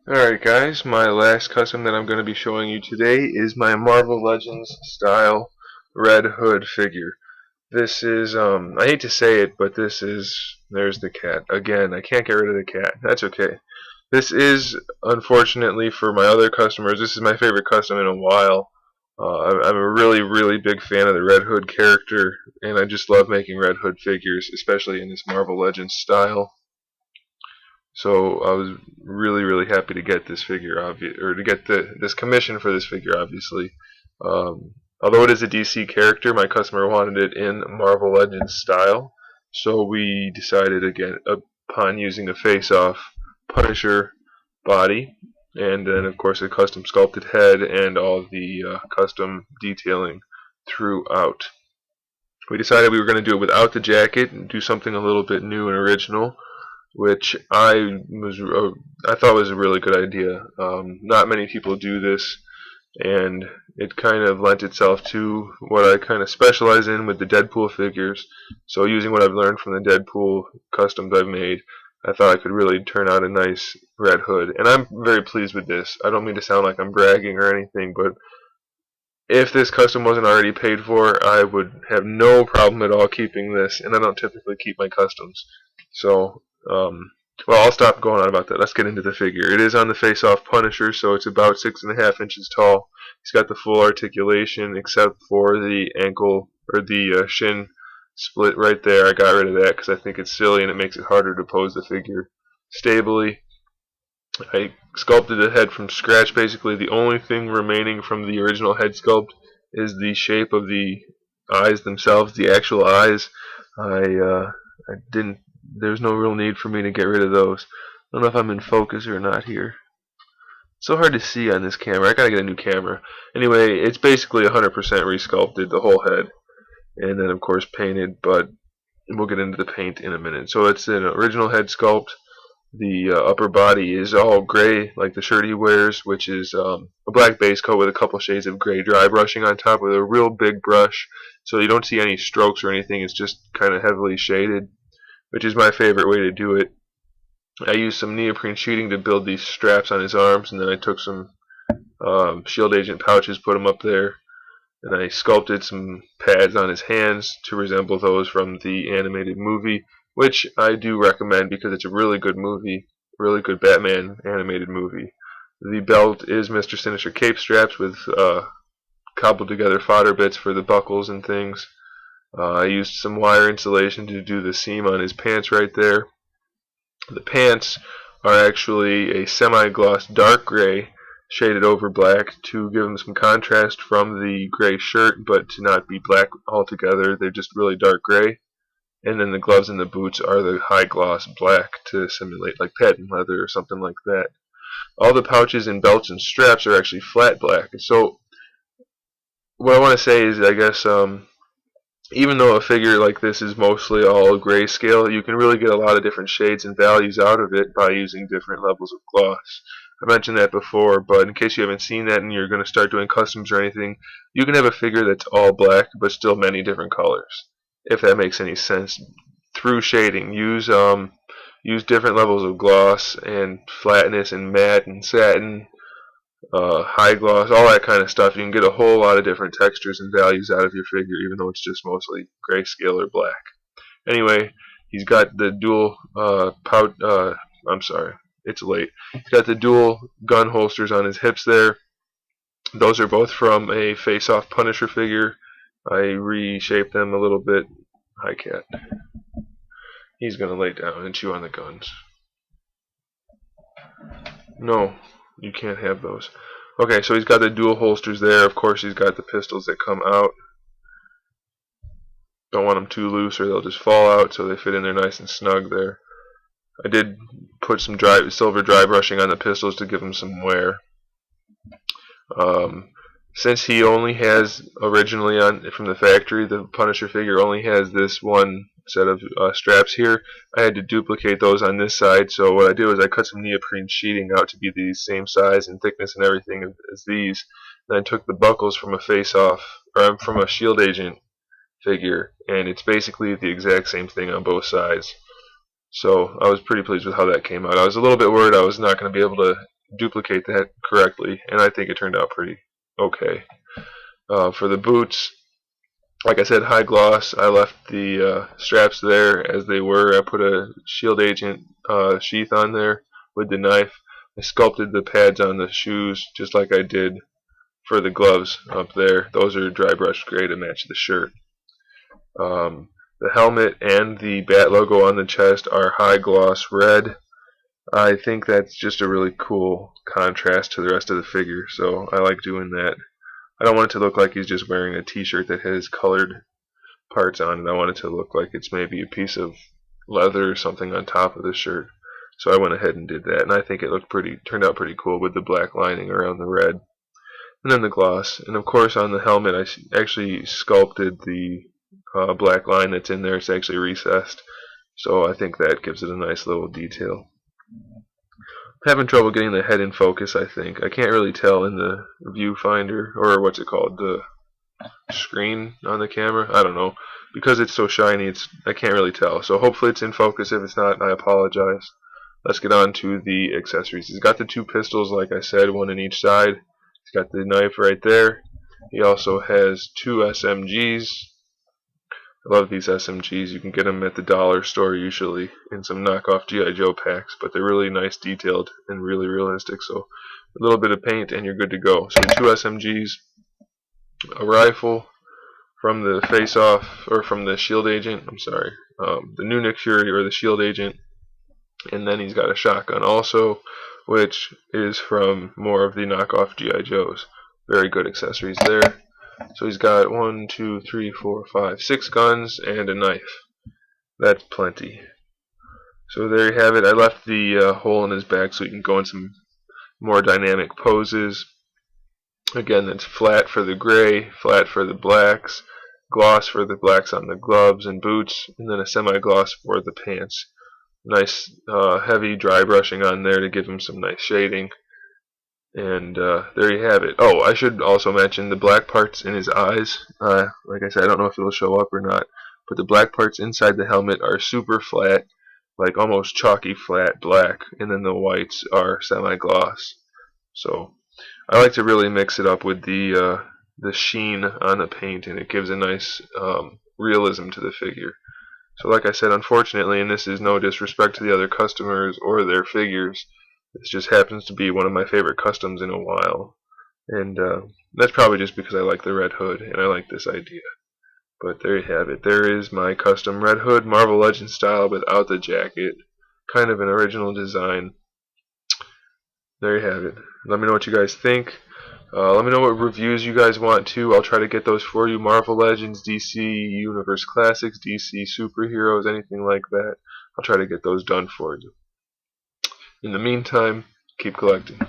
Alright guys, my last custom that I'm going to be showing you today is my Marvel Legends style Red Hood figure. This is, I hate to say it, but there's the cat. Again, I can't get rid of the cat. That's okay. This is, unfortunately for my other customers, this is my favorite custom in a while. I'm a really big fan of the Red Hood character, and I just love making Red Hood figures, especially in this Marvel Legends style. So I was really happy to get this figure, or to get this commission for this figure, obviously. Although it is a DC character, my customer wanted it in Marvel Legends style, so we decided again upon using a face-off Punisher body, and then of course a custom sculpted head and all the custom detailing throughout. We decided we were going to do it without the jacket and do something a little bit new and original, which I thought was a really good idea. Not many people do this, and it kind of lent itself to what I kind of specialize in with the Deadpool figures. So using what I've learned from the Deadpool customs I've made, I thought I could really turn out a nice Red Hood, and I'm very pleased with this. I don't mean to sound like I'm bragging or anything, but if this custom wasn't already paid for, I would have no problem at all keeping this, and I don't typically keep my customs. So, well, I'll stop going on about that. Let's get into the figure. It is on the face-off Punisher, so it's about 6.5 inches tall. He's got the full articulation, except for the ankle, or the shin split right there. I got rid of that because I think it's silly and it makes it harder to pose the figure stably. I sculpted the head from scratch. Basically, the only thing remaining from the original head sculpt is the shape of the eyes themselves, the actual eyes. I didn't. There's no real need for me to get rid of those. I don't know if I'm in focus or not here. It's so hard to see on this camera. I gotta get a new camera. Anyway, it's basically 100% resculpted, the whole head, and then of course painted. But we'll get into the paint in a minute. So it's an original head sculpt. The upper body is all gray, like the shirt he wears, which is a black base coat with a couple shades of gray dry brushing on top with a real big brush, so you don't see any strokes or anything. It's just kind of heavily shaded, which is my favorite way to do it. I used some neoprene sheeting to build these straps on his arms, and then I took some Shield Agent pouches, put them up there, and I sculpted some pads on his hands to resemble those from the animated movie, which I do recommend because it's a really good movie, really good Batman animated movie. The belt is Mr. Sinister cape straps with cobbled together fodder bits for the buckles and things. I used some wire insulation to do the seam on his pants right there. The pants are actually a semi-gloss dark gray shaded over black to give them some contrast from the gray shirt, but to not be black altogether. They're just really dark gray. And then the gloves and the boots are the high gloss black to simulate like patent leather or something like that. All the pouches and belts and straps are actually flat black. So what I want to say is, I guess, even though a figure like this is mostly all grayscale, you can really get a lot of different shades and values out of it by using different levels of gloss. I mentioned that before, but in case you haven't seen that and you're going to start doing customs or anything, you can have a figure that's all black but still many different colors, if that makes any sense. Through shading, use different levels of gloss and flatness and matte and satin, high gloss, all that kind of stuff. You can get a whole lot of different textures and values out of your figure, even though it's just mostly grayscale or black. Anyway, he's got the dual I'm sorry, it's late. He's got the dual gun holsters on his hips there. Those are both from a face-off Punisher figure. I reshaped them a little bit. Hi, cat. He's gonna lay down and chew on the guns. No, you can't have those. Okay, so he's got the dual holsters there. Of course, he's got the pistols that come out. Don't want them too loose or they'll just fall out, so they fit in there nice and snug there. I did put some silver dry brushing on the pistols to give them some wear. Since he only has, originally from the factory, the Punisher figure only has this one set of straps here, I had to duplicate those on this side. So what I did was I cut some neoprene sheeting out to be the same size and thickness and everything as these. Then I took the buckles from a face-off, or from a Shield Agent figure, and it's basically the exact same thing on both sides. So I was pretty pleased with how that came out. I was a little bit worried I was not going to be able to duplicate that correctly, and I think it turned out pretty okay. For the boots, like I said, high gloss. I left the straps there as they were. I put a Shield Agent sheath on there with the knife. I sculpted the pads on the shoes just like I did for the gloves up there. Those are dry brush gray to match the shirt. The helmet and the bat logo on the chest are high gloss red. I think that's just a really cool contrast to the rest of the figure, so I like doing that. I don't want it to look like he's just wearing a t-shirt that has colored parts on it. I want it to look like it's maybe a piece of leather or something on top of the shirt. So I went ahead and did that, and I think it turned out pretty cool with the black lining around the red. And then the gloss. And of course on the helmet I actually sculpted the black line that's in there. It's actually recessed. So I think that gives it a nice little detail. I'm having trouble getting the head in focus, I think. I can't really tell in the viewfinder, or what's it called, the screen on the camera. I don't know. Because it's so shiny, I can't really tell. So hopefully it's in focus. If it's not, I apologize. Let's get on to the accessories. He's got the two pistols, like I said, one in each side. He's got the knife right there. He also has two SMGs. I love these SMGs. You can get them at the dollar store usually in some knockoff G.I. Joe packs, but they're really nice, detailed, and really realistic. So a little bit of paint and you're good to go. So two SMGs, a rifle from the face-off, or from the Shield Agent, I'm sorry, the new Nick Fury, or the Shield Agent, and then he's got a shotgun also, which is from more of the knockoff G.I. Joes. Very good accessories there. So he's got 1, 2, 3, 4, 5, 6 guns and a knife. That's plenty. So there you have it. I left the hole in his back so he can go in some more dynamic poses. Again, that's flat for the gray, flat for the blacks, gloss for the blacks on the gloves and boots, and then a semi-gloss for the pants. Nice heavy dry brushing on there to give him some nice shading. And there you have it. Oh, I should also mention the black parts in his eyes. Like I said, I don't know if it'll show up or not, but the black parts inside the helmet are super flat, like almost chalky flat black, and then the whites are semi-gloss. So I like to really mix it up with the sheen on the paint, and it gives a nice realism to the figure. So like I said, unfortunately, and this is no disrespect to the other customers or their figures, this just happens to be one of my favorite customs in a while. And that's probably just because I like the Red Hood and I like this idea. But there you have it. There is my custom Red Hood, Marvel Legends style without the jacket. Kind of an original design. There you have it. Let me know what you guys think. Let me know what reviews you guys want too. I'll try to get those for you. Marvel Legends, DC Universe Classics, DC Superheroes, anything like that. I'll try to get those done for you. In the meantime, keep collecting.